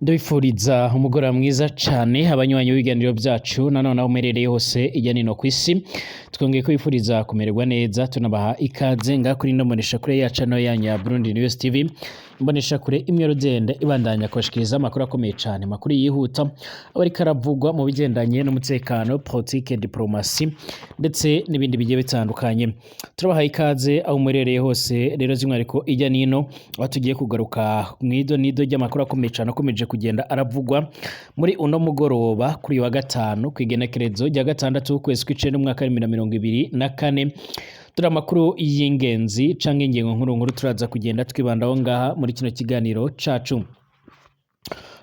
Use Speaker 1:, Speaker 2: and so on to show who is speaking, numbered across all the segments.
Speaker 1: Ndabifuriza umugoroba mwiza cane abanywanyi b'ibiganiro vyacu nanone aho umerereye hose irya nino kw'isi, twongeye kubifuriza kumererwa neza tunabaha ikaze ngaha kuri ino mboneshakure yacu ano yanyu ya Burundi News TV, imboneshakure imwe rudende ibandanya kubashikiriza amakuru akomeye cane, amakuru yihuta aba ariko aravugwa mu bigendanye n'umutekano, politique, diplomasi ndetse n'ibindi bigiye bitandukanye. Turabaha ikaze aho umerereye hose rero by'umwihariko irya nino aho tugiye kugaruka mw'idonido ry'amakuru akomeye cane akomeje kugenda aravugwa muri uno mugoroba kuri uyu wa gatanu kw'igenekerezo rya gatandatu w'ukwezi kw'icenda umwaka w'ibihumbi bibiri na mirongo ibiri na kane. Turi amakuru y'ingenzi canke ingingo nkuru turaza kugenda twibandaho ngaha muri kino kiganiro cacu.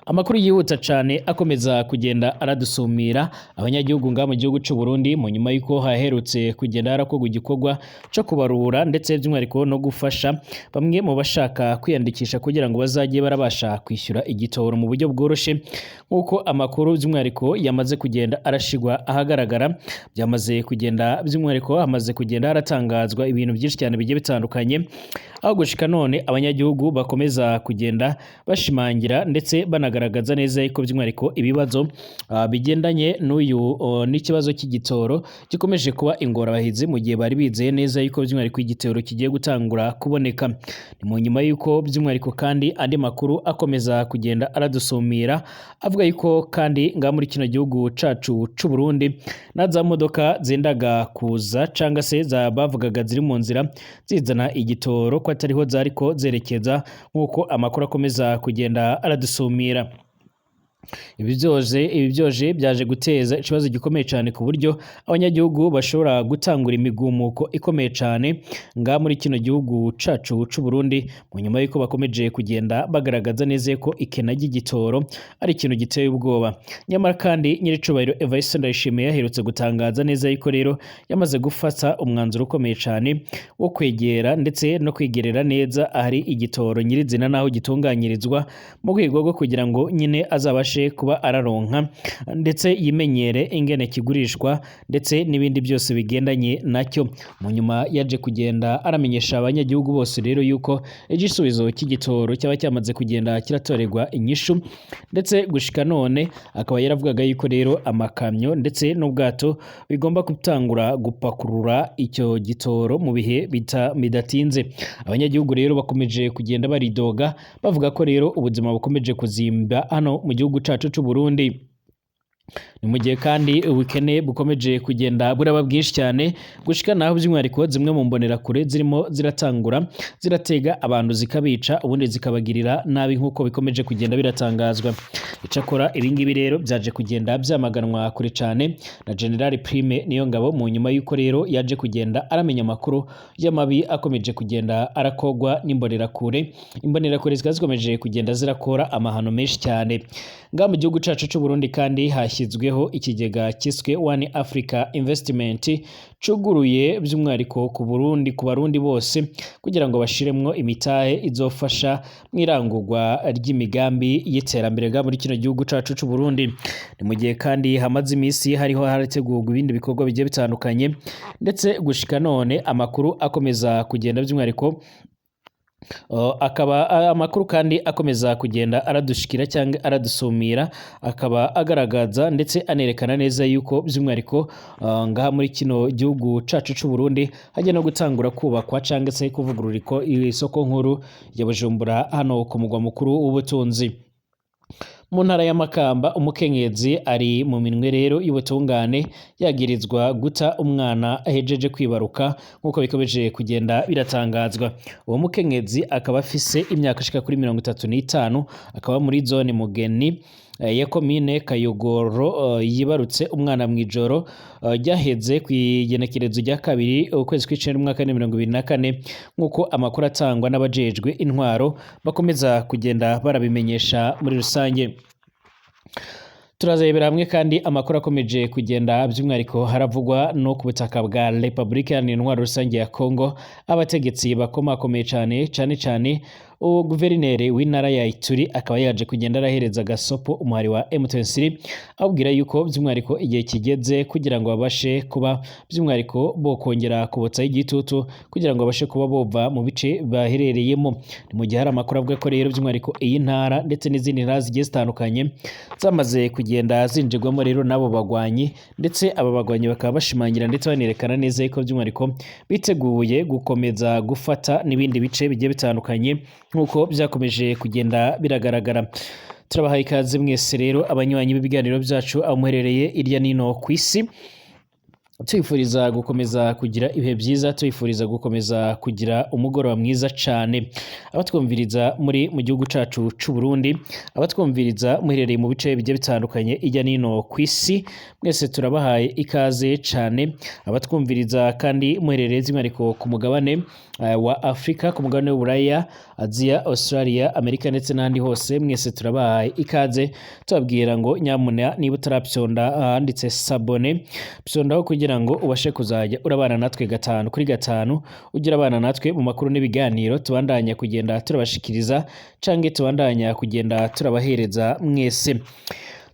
Speaker 1: Amakuru yihuta cane akomeza kugenda aradusumira abanyagihugu ngaha mu gihugu c'u Burundi mu nyuma yuko haherutse kugenda harakorwa igikorwa co kubarura ndetse by'umwihariko no gufasha bamwe mu bashaka kwiyandikisha kugira ngo bazagiye barabasha kwishyura igitoro mu buryo bworoshe, nk'uko amakuru by'umwihariko yamaze kugenda arashigwa ahagaragara. Byamaze kugenda by'umwihariko hamaze kugenda haratangazwa ibintu byinshi cyane bigiye bitandukanye, aho gushika none abanyagihugu bakomeza kugenda bashimangira ndetse banagaragaza neza yuko by'umwihariko ibibazo bigendanye n'ikibazo cy'igitoro gikomeje kuba ingorabahizi mu gihe bari bizeye neza yuko by'umwihariko igitoro kigiye gutangura kuboneka. Ni mu nyuma yuko by'umwihariko kandi andi makuru akomeza kugenda aradusumira avuga yuko kandi ngaha muri kino gihugu cacu c'u Burundi na za modoka zendaga kuza canga se bavugaga ziri mu nzira zizana igitoro ko atariho zariko zerekeza, nk'uko amakuru akomeza kugenda aradusumira. Ibi vyoje byaje guteza ikibazo gikomeye cyane ku buryo abanyagihugu bashobora gutangura imigumuko ikomeye cyane ngaha muri kino gihugu cacu c'u Burundi mu nyuma yuko bakomeje kugenda bagaragaza neza ko ikena ry'igitoro ari ikintu giteye ubwoba. Nyamara kandi nyiricubahiro Evariste Ndayishimiye yaherutse gutangaza neza yuko rero yamaze gufata umwanzuro ukomeye cyane wo kwegera ndetse no kwigerera neza ahari igitoro nyirizina naho gitunganyirizwa mu rwego rwo kugira ngo nyine azabashe kuba araronka ndetse yimenyere ingene kigurishwa ndetse n'ibindi byose bigendanye nacyo. Mu nyuma yaje kugenda aramenyesha abanyagihugu bose rero yuko igisubizo cy'igitoro cyaba cyamaze kugenda kiratorerwa inyishu, ndetse gushika none akaba yaravugaga yuko rero amakamyo ndetse n'ubwato bigomba gutangura gupakurura icyo gitoro mu bihe bidatinze. Abanyagihugu rero bakomeje kugenda baridoga bavuga ko rero ubuzima bukomeje kuzimba hano mu gihugu cacu c'u Burundi. Ni mu gihe kandi ubukene bukomeje kugenda buraba bwinshi cyane gushika naho by'umwihariko zimwe mu mbonerakure zirimo ziratangura ziratega abantu zikabica ubundi zikabagirira nabi, nk'uko bikomeje kugenda biratangazwa. Icakora ibingibi rero byaje kugenda byamaganwa kure cyane na General Prime Niyongabo mu nyuma yuko rero yaje kugenda aramenya amakuru y'amabi akomeje kugenda arakogwa n'imbonerakure. Imbonerakure zikaba zikomeje kugenda zirakora amahano menshi cyane ngaha mu gihugu cacu c'u Burundi. Kandi hashyizweho ikigega kiswe One Africa Investment cuguruye by'umwihariko ku barundi bose kugira ngo bashiremwo imitahe izofasha mw'irangurwa ry'imigambi y'iterambere ngaha muri kino gihugu cacu c'u Burundi. Ni mu gihe kandi hamaze imisi hariho harategurwa ibindi bikorwa bigiye bitandukanye, ndetse gushika none amakuru akomeza kugenda by'umwihariko akaba amakuru kandi akomeza kugenda aradushikira cyangwa aradusumira, akaba agaragaza ndetse anerekana neza yuko by'umwihariko ngaha muri kino gihugu cacu c'u Burundi hajya no gutangura kubakwa cyangwa se kuvugurura isoko nkuru ya Bujumbura hano ku mugwa mukuru w'ubutunzi. Mu ntara ya Makamba umukenyezi ari mu minwe rero y'ubutungane yagirizwa guta umwana ahejeje kwibaruka, nk'uko bikomeje kugenda biratangazwa. Uwo mukenyezi akaba afise imyaka ishika kuri 35, akaba muri zone Mugeni ya komine Kayogoro. Yibarutse umwana mw'ijoro ryaheze kw'igenekerezo rya kabiri ukwezi kw'icenda umwaka wa 2024, nk'uko amakuru atangwa n'abajejwe intwaro bakomeza kugenda barabimenyesha muri rusange. Turazarebera hamwe kandi amakuru akomeje kugenda by'umwihariko haravugwa no ku butaka bwa Republika Iharanira Intwaro Rusange ya Congo, abategetsi bakomakomeye cyane guverineri w'intara ya Ituri akaba yaje kugenda arahereza gasopo umuhari wa M23 abwira yuko by'umwihariko igihe kigeze kugira ngo babashe kuba by'umwihariko bo kongera kubotsa igitutu kugira ngo babashe kuba bova mu bice baherereyemo. Mu gihe hari amakuru avuga ko rero by'umwihariko iyi ntara ndetse n'izindi ntara zigiye zitandukanye zamaze kugenda zinjirwamo rero n'abo bagwanyi, ndetse aba bagwanyi bakaba bashimangira ndetse banerekana neza yuko by'umwihariko biteguye gukomeza gufata n'ibindi bice bigiye bitandukanye nk'uko byakomeje kugenda biragaragara. Turabahaye ikaze mwese rero abanywanyi b'ibiganiro byacu aho muherereye irya nino ku isi, tuyifuriza gukomeza kugira ibihe byiza, tuyifuriza gukomeza kugira umugoroba mwiza cyane. Abatwumviriza muri mu gihugu cacu c'u Burundi, abatwumviriza muherereye mu bice bigiye bitandukanye irya nino ku isi, mwese turabahaye ikaze cyane. Abatwumviriza kandi muherereye by'umwihariko ku mugabane wa Afrika, ku mugabane w'Uburaya, Aziya, Australia, Amerika ndetse n'ahandi hose, mwese turabahaye ikaze tubabwira ngo nyamuna niba utarapyonda handitse sabone pyondaho kugira ngo ubashe kuzajya urabana natwe 5 kuri 5 ugira abana natwe mu makuru n'ibiganiro tubandanya kugenda turabashikiriza canke tubandanya kugenda turabahereza mwese.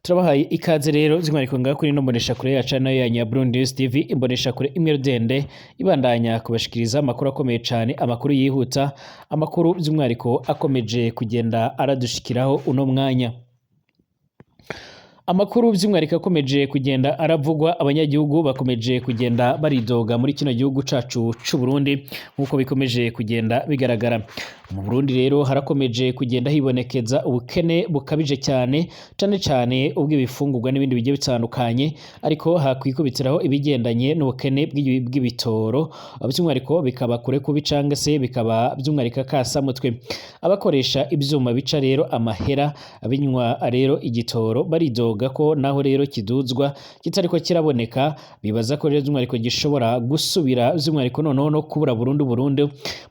Speaker 1: Turabahaye ikaze rero by'umwihariko ngaho kuri mbonesha kure yacu nayo ya Burundi News TV, imbonesha kure imwe rudende ibandanya kubashikiriza amakuru akomeye cyane, amakuru yihuta, amakuru by'umwihariko akomeje kugenda aradushikiraho uno mwanya. Amakuru by'umwihariko akomeje kugenda aravugwa, abanyagihugu bakomeje kugenda baridoga muri kino gihugu cacu c'u Burundi nk'uko bikomeje kugenda bigaragara. Mu Burundi rero harakomeje kugenda hibonekeza ubukene bukabije cyane cyane ubw'ibifungurwa n'ibindi bigiye bitandukanye, ariko hakwikubitiraho ibigendanye n'ubukene bw'ibitoro, by'umwihariko bikaba kure kubi canke se bikaba by'umwihariko kasa mutwe. Abakoresha ibyuma bica rero amahera abinywa rero igitoro baridoga ko naho rero kiduzwa kitariko kiraboneka, bibaza ko rero by'umwihariko gishobora gusubira by'umwihariko noneho no kubura burundu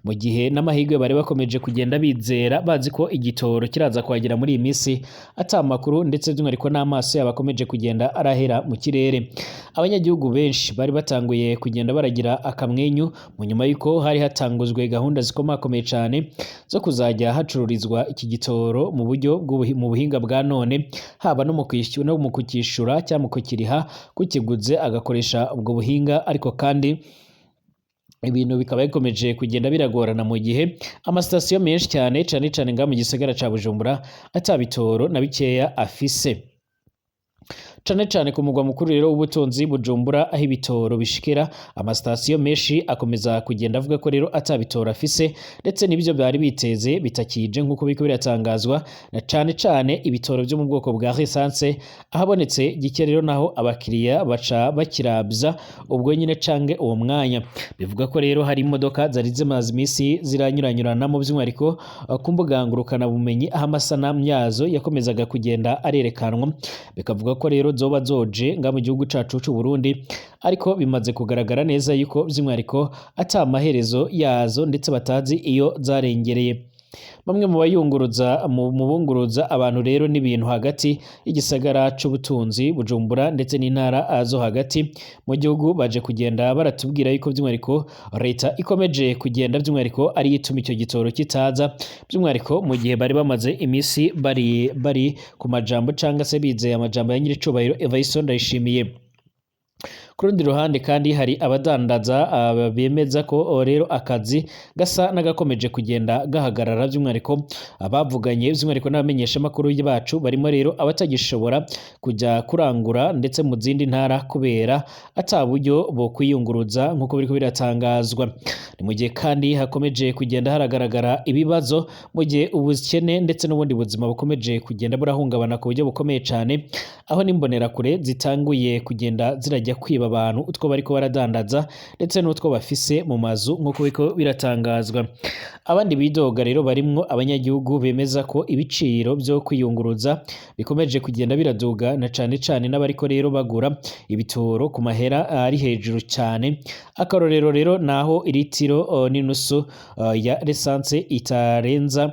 Speaker 1: mu gihe n'amahirwe bari bakomeje kugenda bizera bazi ko igitoro kiraza kwagira muri iyi minsi atamakuru, ndetse by'umwihariko n'amaso yabakomeje kugenda arahera mu kirere. Abanyagihugu benshi bari batanguye kugenda baragira akamwenyu mu nyuma yuko hari hatanguzwe gahunda zikomakomeye cyane zo kuzajya hacururizwa iki gitoro mu buryo mu buhinga bwa none, haba no mu kwishyura no mu kukishura cyangwa mu kukiriha kukiguze agakoresha ubwo buhinga, ariko kandi ibintu bikaba bikomeje kugenda biragorana mu gihe amasitasiyo menshi cyane ngaha mu gisagara ca Bujumbura atabitoro na bikeya afise. Cane ku mugwa mukuru rero w'ubutunzi Bujumbura aho ibitoro bishikira, amasitasiyo menshi akomeza kugenda avuga ko rero atabitoro afise, ndetse n'ibyo bari biteze bitakije nk'uko biko biratangazwa, na cane ibitoro byo mu bwoko bwa essence ahabonetse gike rero naho abakiriya baca bakirabza ubwo nyine cange uwo mwanya. Bivuga ko rero hari imodoka zari zimaze imisi ziranyuranyuranamo by'umwihariko ku mbuga ngurukana bumenyi, aho amasanamu yazo yakomezaga kugenda arerekanwa, bikavuga ko rero zoba zoje nga mu gihugu cacu c'u Burundi, ariko bimaze kugaragara neza yuko by'umwihariko atamaherezo yazo ndetse batazi iyo zarengereye. Bamwe mu bayunguruza mu bunguruza abantu rero n'ibintu hagati y'igisagara c'ubutunzi Bujumbura ndetse n'intara zo hagati mu gihugu baje kugenda baratubwira yuko by'umwihariko leta ikomeje kugenda by'umwihariko ari ituma icyo gitoro kitaza, by'umwihariko mu gihe bari bamaze imisi bari ku majambo cyangwa se bizeye amajambo ya nyiricubahiro Evariste Ndayishimiye. Ku rundi ruhande kandi hari abadandaza bemeza ko rero akazi gasa n'agakomeje kugenda gahagarara, by'umwihariko abavuganye by'umwihariko n'abamenyesha makuru bacu barimo rero abatagishobora kujya kurangura ndetse mu zindi ntara kubera ataburyo bo kwiyunguruza nk'uko biriko biratangazwa. Ni mu gihe kandi hakomeje kugenda haragaragara ibibazo mu gihe ubukene ndetse n'ubundi buzima bukomeje kugenda burahungabana ku buryo bukomeye cyane, aho n'imbonerakure zitanguye kugenda zirajya kwiba abantu utwo bariko baradandaza ndetse n'utwo bafise mu mazu nk'uko biko biratangazwa. Abandi bidoga rero barimwo abanyagihugu bemeza ko ibiciro byo kwiyunguruza bikomeje kugenda biraduga, na cane n'abariko rero bagura ibitoro ku mahera ari hejuru cyane. Akarorero rero naho iritiro n'inusu ya essence itarenza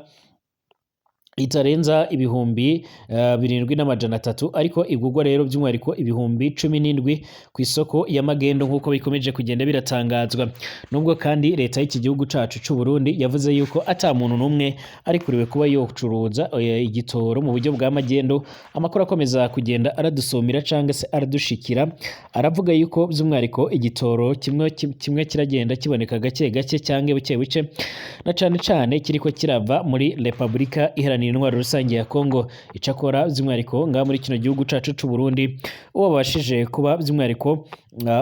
Speaker 1: itarenza ibihumbi 7,300 ariko igurwa rero by'umwihariko ibihumbi 17 ku isoko y'amagendo nk'uko bikomeje kugenda biratangazwa. Nubwo kandi leta y'iki gihugu cacu c'u Burundi yavuze yuko ata muntu n'umwe ari kuriwe kuba yocuruza igitoro mu buryo bwa magendo, amakuru akomeza kugenda aradusomira canke se aradushikira aravuga yuko by'umwihariko igitoro kimwe kiragenda kiboneka gake gake canke buke buke, na cane cane kiriko kirava muri Republika Iharanira Intwaro Rusange ya Kongo. Icakora by'umwihariko nga muri kino gihugu cacu c'u Burundi uwo babashije kuba by'umwihariko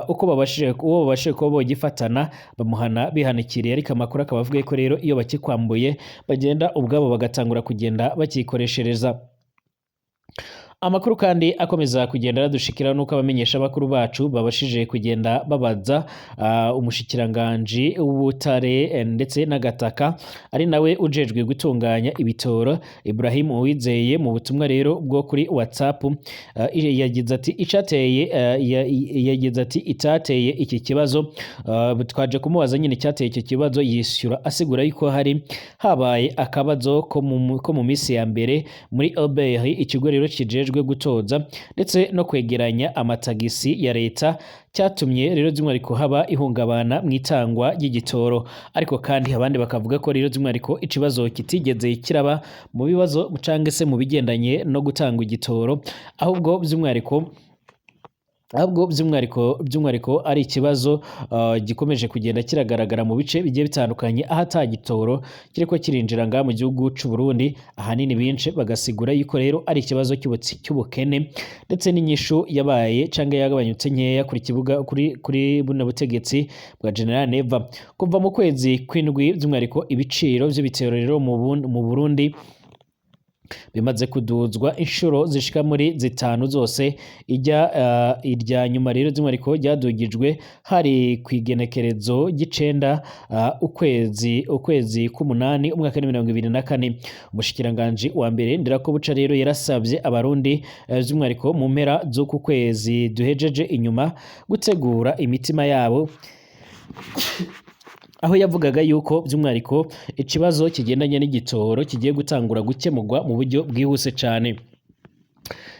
Speaker 1: uko babashije kuba bogifatana bamuhana bihanikiriye, ariko amakuru akaba avuga ko rero iyo bakikwambuye bagenda ubwabo bagatangura kugenda bakikoreshereza. Amakuru kandi akomeza kugenda aradushikira nuko abamenyesha bakuru bacu babashije kugenda babaza umushikiranganji w'ubutare ndetse n'agataka ari nawe ujejwe gutunganya ibitoro Ibrahim Uwizeye mu butumwa rero bwo kuri WhatsApp yagize ati itateye iki kibazo, twaje kumubaza nyine icyateye iki kibazo, yishyura asigura yuko hari habaye akabazo ko mu minsi ya mbere muri OBR, ikigo rero kijejwe gutoza ndetse no kwegeranya amatagisi ya leta, cyatumye rero by'umwihariko haba ihungabana mu itangwa ry'igitoro. Ariko kandi abandi bakavuga ko rero by'umwihariko ikibazo kitigeze kiraba mu bibazo canke se mu bigendanye no gutanga igitoro, ahubwo by'umwihariko ari ikibazo gikomeje kugenda kiragaragara mu bice bigiye bitandukanye aho ata gitoro kiriko kirinjira ngaha mu gihugu c'u Burundi. Ahanini benshi bagasigura yuko rero ari ikibazo cy'ubukene ndetse n'inyishu yabaye canke yagabanyutse nkeya kuri buno butegetsi bwa General Neva. Kuva mu kwezi kw'indwi by'umwihariko ibiciro by'ibitero rero mu Burundi bimaze kuduzwa inshuro zishika muri zitanu zose. Irya nyuma rero by'umwihariko ryadugijwe hari kwigenekerezo gicenda ukwezi k'umunani umwaka wa 2024. Umushikiranganji wa mbere Ndirakobuca rero yarasabye abarundi by'umwihariko mu mpera z'uku kwezi duhejeje inyuma gutegura imitima yabo, aho yavugaga yuko by'umwihariko ikibazo kigendanye n'igitoro kigiye gutangura gukemurwa mu buryo bwihuse cyane.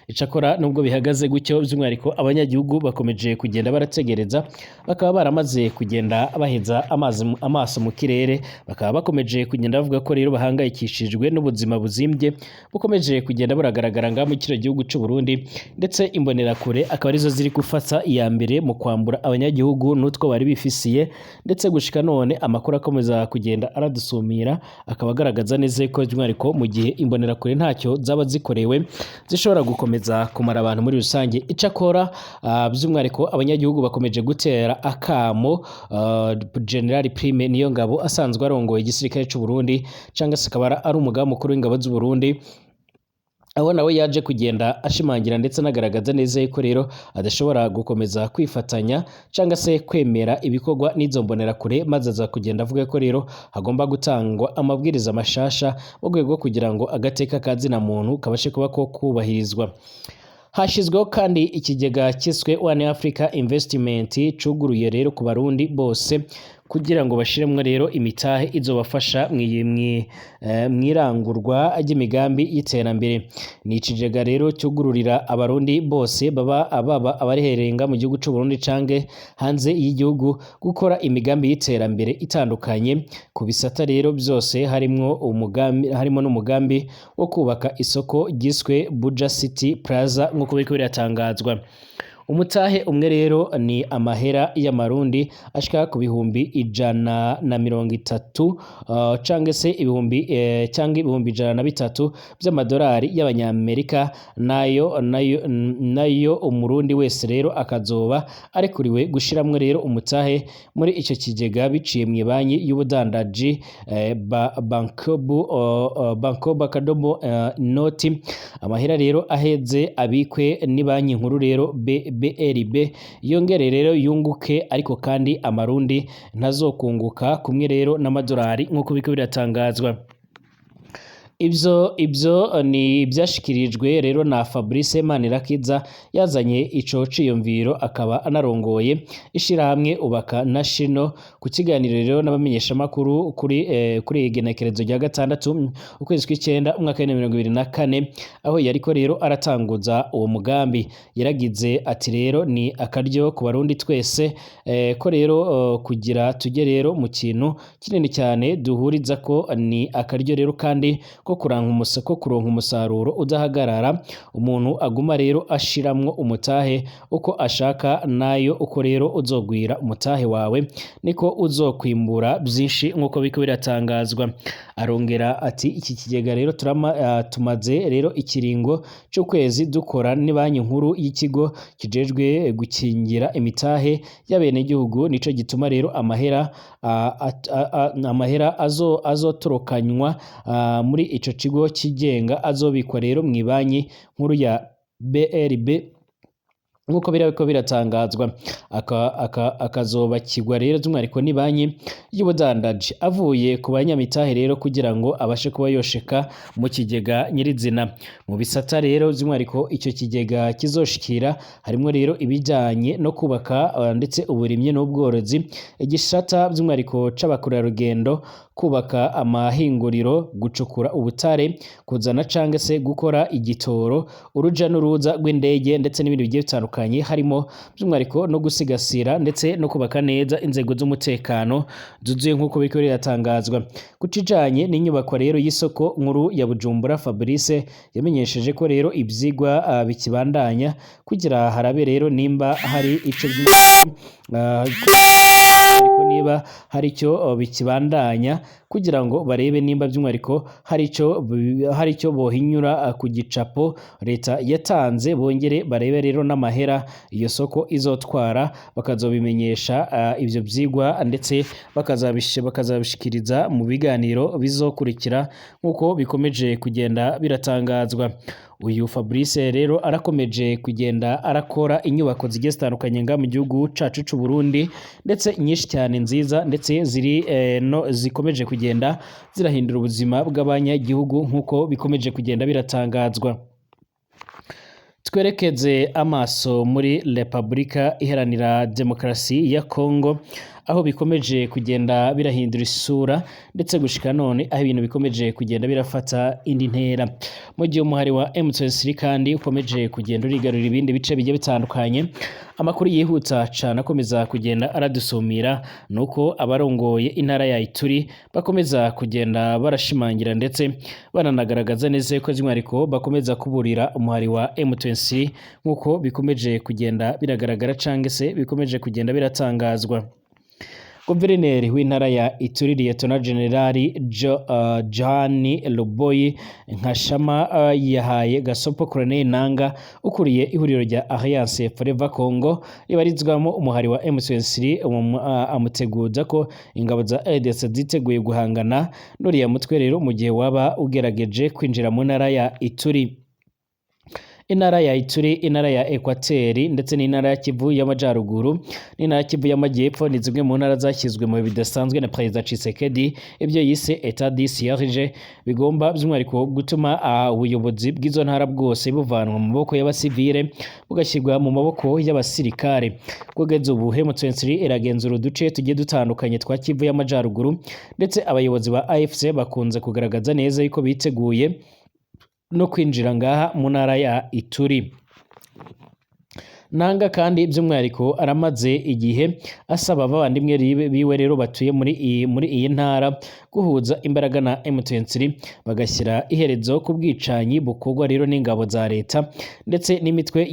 Speaker 1: Icakora nubwo bihagaze gutyo by'umwihariko abanyagihugu bakomeje kugenda barategereza, bakaba baramaze kugenda baheza amaso mu kirere, bakaba bakomeje kugenda bavuga ko rero bahangayikishijwe n'ubuzima buzimbye bukomeje kugenda buragaragara ngaha mu kino gihugu c'u Burundi, ndetse imbonerakure akaba arizo ziri gufata iya mbere mu kwambura abanyagihugu n'utwo bari bifisiye, ndetse gushika none amakuru akomeza kugenda aradusumira akaba agaragaza neza ko by'umwihariko mu gihe imbonerakure ntacyo zaba zikorewe zishobora gukomeza kumara abantu muri rusange. Icakora by'umwihariko abanyagihugu bakomeje gutera akamo General Prime Niyongabo asanzwe arongoye igisirikare c'u Burundi, cyangwa se akaba ari umugaba mukuru w'ingabo z'u Burundi, aho nawe yaje kugenda ashimangira ndetse anagaragaza neza ko rero adashobora gukomeza kwifatanya cyangwa se kwemera ibikorwa n'izo mbonerakure, maze aza kugenda avuga ko rero hagomba gutangwa amabwiriza mashasha mu rwego rwo kugira ngo agateka kazina muntu kabashe kuba ko kubahirizwa. Hashizweho kandi ikigega kiswe One Africa Investment cuguruye rero ku barundi bose kugira ngo bashiremwe rero imitahe izobafasha mwirangurwa ry'imigambi y'iterambere. Ni ikigega rero cyugururira abarundi bose baba abariherenga mu gihugu c'u Burundi canke hanze y'igihugu gukora imigambi y'iterambere itandukanye ku bisata rero byose, harimo n'umugambi wo kubaka isoko giswe Buja City Plaza nk'uko biriko biratangazwa. Umutahe umwe rero ni amahera y'amarundi ashika ku bihumbi 130 canke se ibihumbi 103 by'amadolari y'abanyamerika, nayo umurundi wese rero akazoba arekuriwe gushiramwe rero umutahe muri icyo kigega biciye mu banki y'ubudandaji Bankobu Kadomo Noti. Amahera rero aheze abikwe ni banki nkuru rero BRB yongere rero yunguke, ariko kandi amarundi ntazokunguka kumwe rero n'amadolari nk'uko biko biratangazwa. Ibyo ni ibyashikirijwe rero na Fabrice Manirakiza yazanye ico ciyumviro akaba anarongoye ishirahamwe Ubaka National ku kiganiro rero n'abamenyeshamakuru kuri igenekerezo rya gatandatu ukwezi kw'icenda umwaka wa 2024 aho yariko rero aratanguza uwo mugambi yaragize ati rero ni akaryo ku barundi twese ko rero kugira tujye rero mu kintu kinini cyane duhuriza ko ni akaryo rero kandi ko kuronka umusaruro udahagarara umuntu aguma rero ashiramwo umutahe uko ashaka nayo uko rero uzogwira umutahe wawe niko uzokwimbura byinshi nkuko biko biratangazwa arongera ati iki kigega rero tumaze rero ikiringo cy'ukwezi dukora ni banki nkuru y'ikigo kijejwe gukingira imitahe y'abene gihugu nico gituma rero amahera azotorokanywa muri ico kigo kigenga azobikwa rero mu banki nkuru ya BRB nkuko birako biratangazwa akazobakirwa rero by'umwihariko ni banki y'ubudandaji avuye ku banyamitahe rero kugira ngo abashe kuba yosheka mu kigega nyirizina mu bisata rero by'umwihariko icyo kigega kizoshikira harimo rero ibijyanye no kubaka ndetse uburimye n'ubworozi igisata by'umwihariko c'abakorerarugendo kubaka amahinguriro gucukura ubutare kuzana canke se gukora igitoro uruja n'uruza rw'indege ndetse n'ibindi bigiye bitandukanye harimo by'umwihariko no gusigasira ndetse no kubaka neza inzego z'umutekano zuzuye nk'uko biriko biratangazwa kucijanye n'inyubako rero y'isoko nkuru ya Bujumbura Fabrice yamenyesheje ko rero ivyigwa bikibandanya kugira harabe rero nimba hari ico ariko niba hari icyo bikibandanya kugira ngo barebe nimba by'umwihariko hari icyo bohinyura ku gicapo leta yatanze bongere barebe rero n'amahera iyo soko izotwara bakazobimenyesha ivyo vyigwa ndetse bakazabishikiriza mu biganiro bizokurikira nk'uko bikomeje kugenda biratangazwa uyu Fabrice rero arakomeje kugenda arakora inyubako zigiye zitandukanye nga mu gihugu cacu c'u Burundi ndetse nyinshi cyane nziza ndetse zikomeje kugenda zirahindura ubuzima bw'abanyagihugu nk'uko bikomeje kugenda biratangazwa twerekeze amaso muri Repubulika Iharanira Demokarasi ya Kongo aho bikomeje kugenda birahindura isura ndetse gushika none aho ibintu bikomeje kugenda birafata indi ntera mu gihe umuhari wa M23 kandi ukomeje kugenda urigarurira ibindi bice bigiye bitandukanye amakuru yihuta cyane akomeza kugenda aradusumira nuko abarongoye intara ya Ituri bakomeza kugenda barashimangira ndetse bananagaragaza neza ko by'umwihariko bakomeza kuburira umuhari wa M23 nkuko bikomeje kugenda biragaragara canke se bikomeje kugenda biratangazwa Guverineri w'intara ya Ituri Lieutenant General Johani Loboyi Nkashama yahaye Gasopo Colonel Nanga ukuriye ihuriro rya Alliance Forever Congo ibarizwamo umuhari wa M23 amuteguza ko ingabo za ADC ziteguye guhangana n'uriya mutwe rero mu gihe waba ugerageje kwinjira mu ntara ya Ituri intara ya Ituri intara ya Equateri ndetse n'intara ya Kivu y'Amajyaruguru n'intara ya Kivu y'Amajyepfo ni zimwe mu ntara zashyizwe mu bidasanzwe na Perezida Tshisekedi ibyo yise Etat du siège bigomba by'umwihariko gutuma ubuyobozi bw'izo ntara bwose buvanwa mu maboko y'abasivile bugashyirwa mu maboko y'abasirikare kugeza ubu M23 iragenzura uduce tugiye dutandukanye twa Kivu y'Amajyaruguru ndetse abayobozi ba AFC bakunze kugaragaza neza yuko biteguye no kwinjira ngaha mu ntara ya Ituri Nanga kandi by'umwihariko aramaze igihe asaba abavandimwe biwe rero batuye muri iyi ntara guhuza imbaraga na M23 bagashyira iherezo ku bwicanyi bukorwa rero n'ingabo za leta ndetse n'imitwe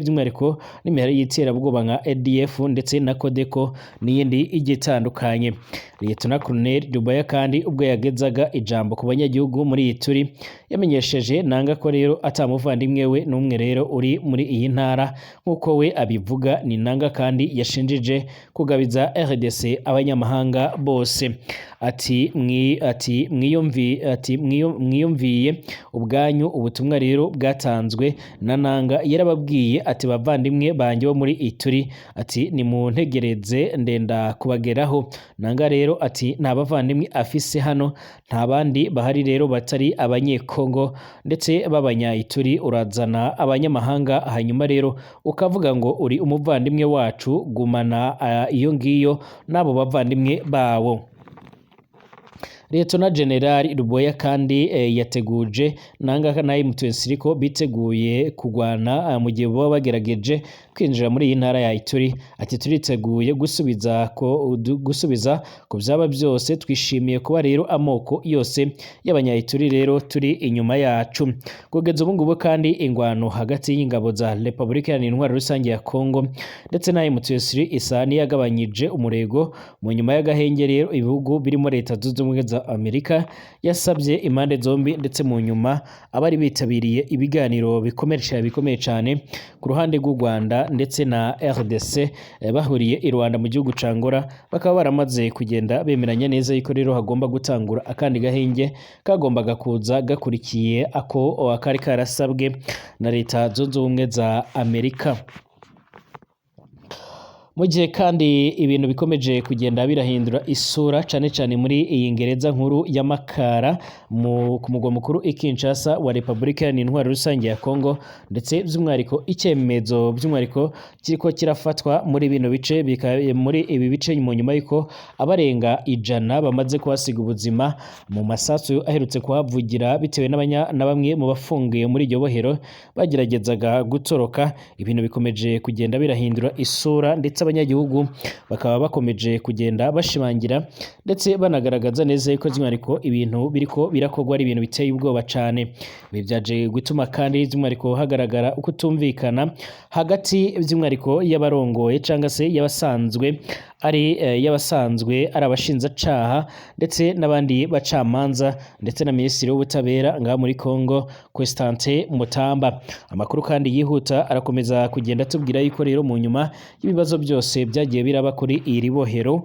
Speaker 1: by'umwihariko n'imihari y'iterabwoba nka ADF ndetse na Codeco n'iyindi igitandukanye Lieutenant Colonel Dubaya kandi ubwo yagezaga ijambo ku banyagihugu muri Ituri yamenyesheje Nanga ko rero atamuvandimwe we n'umwe rero uri biri muri iyi ntara nk'uko we abivuga ni nanga kandi yashinjije kugabiza RDC abanyamahanga bose ati mwiyumviye ubwanyu ubutumwa rero bwatanzwe na nanga yarababwiye ati bavandimwe banjye bo muri Ituri ati nimuntegereze ndenda kubageraho nanga rero ati nta bavandimwe afise hano nta bandi bahari rero batari abanyekongo ndetse b'abanya Ituri urazana abanyamahanga hanyuma rero ukavuga ngo uri umuvandimwe wacu gumana iyo ngiyo n'abo bavandimwe bawo. Lieutenant General Ruboya kandi yateguje nanga na M23 ko biteguye kugwana mu gihe baba bagerageje kwinjira muri iyi ntara ya Ituri ati turiteguye gusubiza ku byaba byose twishimiye kuba rero amoko yose y'abanyayituri rero turi inyuma yacu kugeza ubu ngubu kandi ingwano hagati y'ingabo za Republika ya Intwaro Rusange ya Kongo ndetse na M23 isa niyagabanyije umurego mu nyuma y'agahenge rero ibihugu birimo Leta Zunze Ubumwe za Amerika yasabye impande zombi ndetse mu nyuma abari bitabiriye ibiganiro bikomeye cyane ku ruhande rw'u Rwanda ndetse na RDC bahuriye i Rwanda mu gihugu ca Angola bakaba baramaze kugenda bemeranya neza yuko rero hagomba gutangura akandi gahenge kagombaga kuza gakurikiye ako akari karasabwe na Leta Zunze Ubumwe za Amerika. Mu gihe kandi ibintu bikomeje kugenda birahindura isura cyane muri iyi ngereza nkuru ya Makara ku mugwa mukuru Kinshasa wa Republika ya Intwaro Rusange ya Kongo ndetse by'umwariko icyemezo by'umwariko kiriko kirafatwa muri bino bice muri ibi bice mu nyuma yuko abarenga 100 bamaze kuhasiga ubuzima mu masasu aherutse kuhavugira bitewe na bamwe mu bafungiye muri iryo bohero bageragezaga gutoroka. Ibintu bikomeje kugenda birahindura isura ndetse abanyagihugu bakaba bakomeje kugenda bashimangira ndetse banagaragaza neza yuko by'umwariko ibintu biriko birakogwa ari ibintu biteye ubwoba cyane. Ibi byaje gutuma kandi by'umwariko hagaragara ukutumvikana hagati by'umwariko y'abarongoye cyangwa se y'abasanzwe ari abashinjacaha ndetse n'abandi bacamanza ndetse na Minisitiri w'Ubutabera ngaha muri Kongo Constantin Mutamba. Amakuru kandi yihuta arakomeza kugenda tubwira yuko rero mu nyuma y'ibibazo byose byagiye biraba kuri iri bohero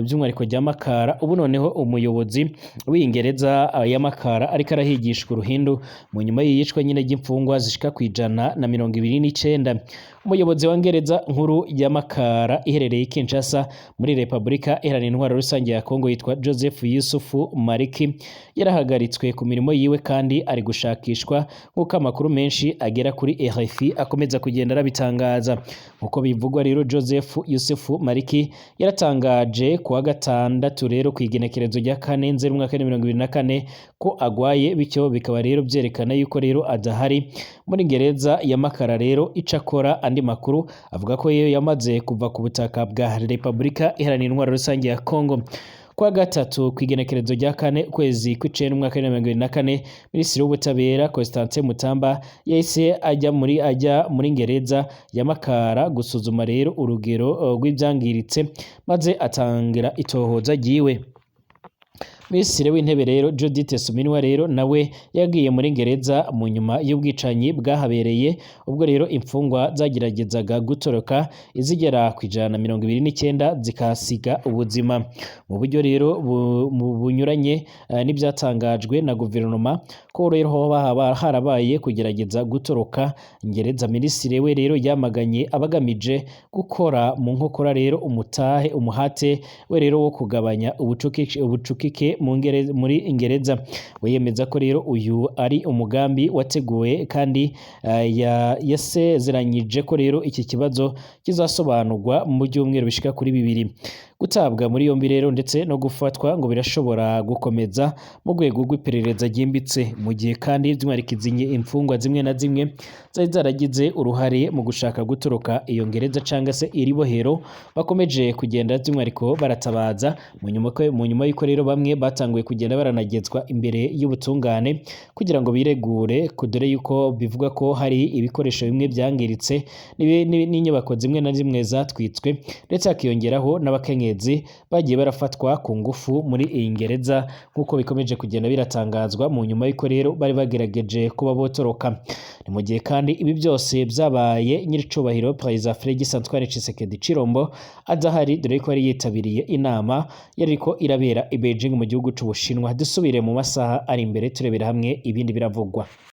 Speaker 1: by'umwariko rya Makara ubu noneho umuyobozi w'ingereza ya Makara ariko arahigishwa uruhindu mu nyuma y'iyicwa nyine ry'imfungwa zishika ku 129. Umuyobozi wa ngereza nkuru ya Makara iherereye Kinshasa muri Republika Iharanira Intwaro Rusange ya Kongo yitwa Joseph Yusufu Mariki yarahagaritswe ku mirimo yiwe kandi ari gushakishwa nk'uko amakuru menshi agera kuri RFI akomeza kugenda arabitangaza. Nk'uko bivugwa rero Joseph Yusufu Mariki yaratangaje kuwa gatandatu rero ku igenekerezo rya 4 Nzeri 2024 ko agwaye bityo bikaba rero byerekana yuko rero adahari muri ngereza ya Makara. Rero icakora andi makuru avuga ko yewe yamaze kuva ku butaka bwa Republika Iharanira Intwaro Rusange ya Kongo. Kwa gatatu ku igenekerezo rya 4 kwezi kw'icenda 2024 Minisitiri w'Ubutabera Constantin Mutamba yahise ajya muri ngereza ya Makara gusuzuma rero urugero rw'ibyangiritse maze atangira itohoza ryiwe. Minisitiri w'Intebe rero Judith Suminwa rero nawe yagiye muri ngereza mu nyuma y'ubwicanyi bwahabereye ubwo rero imfungwa zageragezaga gutoroka izigera ku 129 zikasiga ubuzima mu buryo rero bunyuranye n'ibyatangajwe na guverinoma ko rero hoba harabaye kugerageza gutoroka ngereza. Minisitiri we rero yamaganye abagamije gukora mu nkokora rero umuhate we rero wo kugabanya ubucukike muri ingereza. Wiyemeza ko rero uyu ari umugambi wateguwe kandi yasezeranyije ko rero iki kibazo kizasobanurwa mu byumweru bishika kuri 2. Gutabwa muri yombi rero ndetse no gufatwa ngo birashobora gukomeza mu rwego rw'iperereza ryimbitse mu gihe kandi by'umwarikizinye imfungwa zimwe na zimwe zari zaragize uruhare mu gushaka gutoroka iyo ngereza cyangwa se iri bohero bakomeje kugenda by'umwariko baratabaza mu nyuma y'uko rero bamwe batanguye kugenda baranagezwa imbere y'ubutungane kugira ngo biregure dore yuko bivuga ko hari ibikoresho bimwe byangiritse n'inyubako zimwe na zimwe zatwitswe ndetse hakiyongeraho n'abakenyezi abakenyezi bagiye barafatwa ku ngufu muri iyi gereza nk'uko bikomeje kugenda biratangazwa mu nyuma y'uko rero bari bagerageje kuba botoroka. Ni mu gihe kandi ibi byose byabaye nyiricubahiro Perezida Félix Antoine Tshisekedi Tshilombo adahari, dore ko yari yitabiriye inama yariko irabera i Beijing mu gihugu c'Ubushinwa. Dusubire mu masaha ari imbere turebera hamwe ibindi biravugwa.